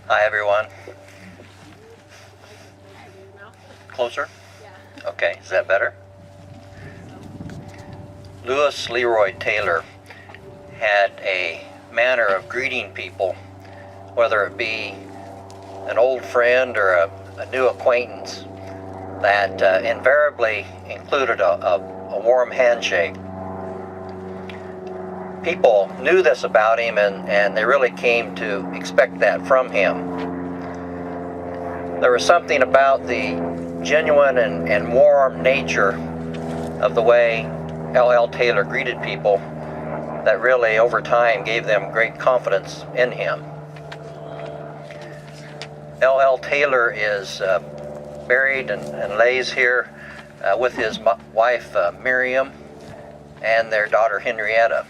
Hi, everyone. Closer? Yeah. Okay, is that better? Lewis Leroy Taylor had a manner of greeting people, whether it be an old friend or a new acquaintance, that invariably included a warm handshake. People knew this about him, and they really came to expect that from him. There was something about the genuine and warm nature of the way L.L. Taylor greeted people that really, over time, gave them great confidence in him. L.L. Taylor is buried and lays here with his wife Miriam and their daughter Henrietta.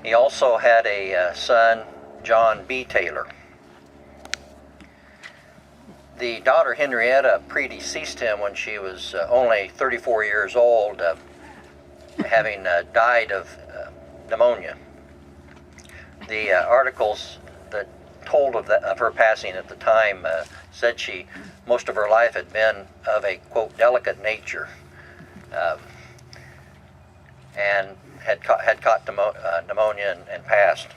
He also had a son, John B. Taylor. The daughter Henrietta predeceased him when she was only 34 years old, having died of pneumonia. The articles that told of her passing at the time said most of her life had been of a, quote, delicate nature, and had caught pneumonia and passed.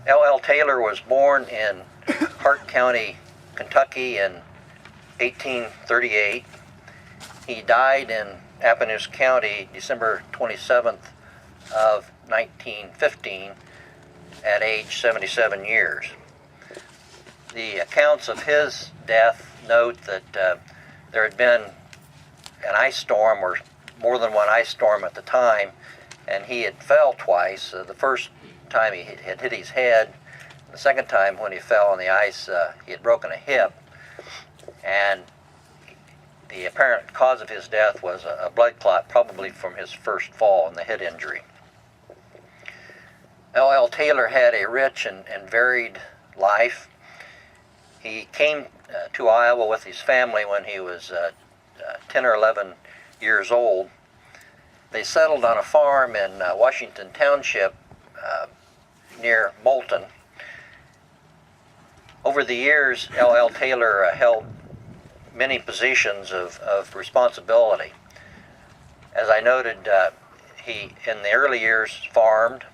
L.L. Taylor was born in Hart County, Kentucky in 1838. He died in Appanoose County December 27th of 1915 at age 77 years. The accounts of his death note that there had been an ice storm, or more than one ice storm at the time, and he had fell twice. The first time he had hit his head. The second time when he fell on the ice, he had broken a hip, and the apparent cause of his death was a blood clot, probably from his first fall and the head injury. L.L. Taylor had a rich and varied life. He came to Iowa with his family when he was 10 or 11 years old. They settled on a farm in Washington Township near Moulton. Over the years, L.L. Taylor held many positions of responsibility. As I noted, he, in the early years, farmed.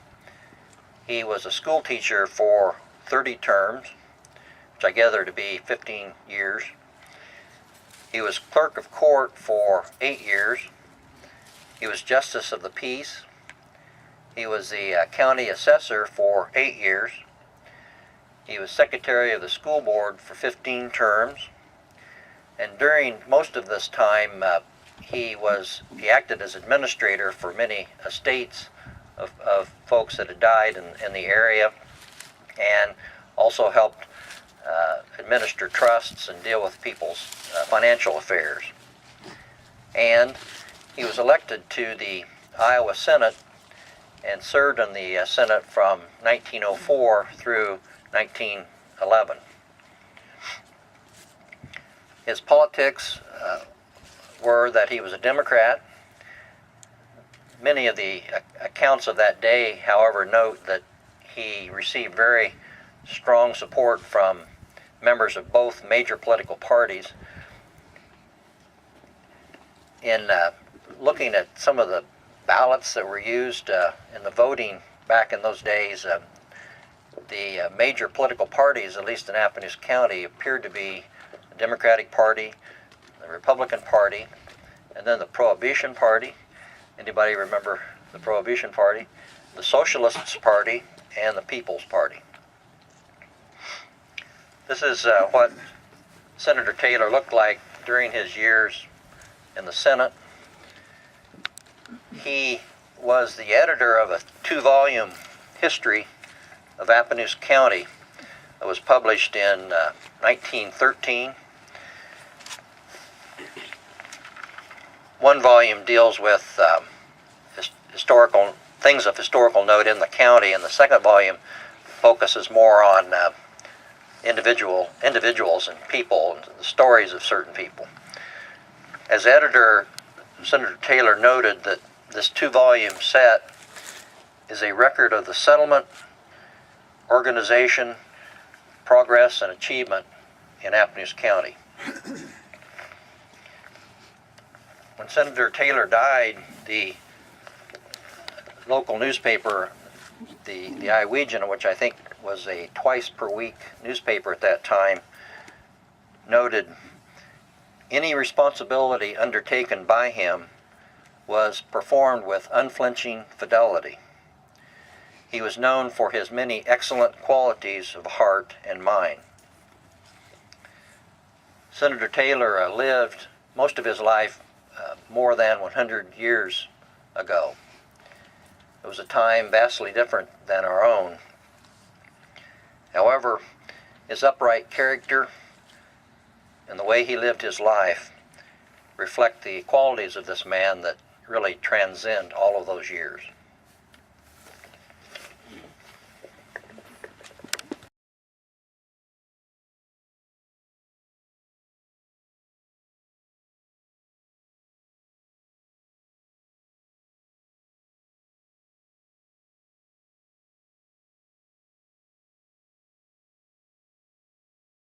He was a school teacher for 30 terms, which I gather to be 15 years. He was clerk of court for 8 years. He was justice of the peace. He was the county assessor for 8 years. He was secretary of the school board for 15 terms. And during most of this time, he acted as administrator for many estates of folks that had died in the area, and also helped administer trusts and deal with people's financial affairs. And he was elected to the Iowa Senate and served in the Senate from 1904 through 1911. His politics were that he was a Democrat. Many of the accounts of that day, however, note that he received very strong support from members of both major political parties. In looking at some of the ballots that were used in the voting back in those days, the major political parties, at least in Appanoose County, appeared to be the Democratic Party, the Republican Party, and then the Prohibition Party. Anybody remember the Prohibition Party? The Socialists Party, and the People's Party. This is what Senator Taylor looked like during his years in the Senate. He was the editor of a 2-volume history of Appanoose County that was published in 1913. One volume deals with historical things of historical note in the county, and the second volume focuses more on individuals and people and the stories of certain people. As editor, Senator Taylor noted that this 2-volume set is a record of the settlement, organization, progress and achievement in Appanoose County. When Senator Taylor died, the local newspaper, the Iowegian, which I think was a twice per week newspaper at that time, noted any responsibility undertaken by him was performed with unflinching fidelity. He was known for his many excellent qualities of heart and mind. Senator Taylor lived most of his life more than 100 years ago. It was a time vastly different than our own. However, his upright character and the way he lived his life reflect the qualities of this man that really transcend all of those years.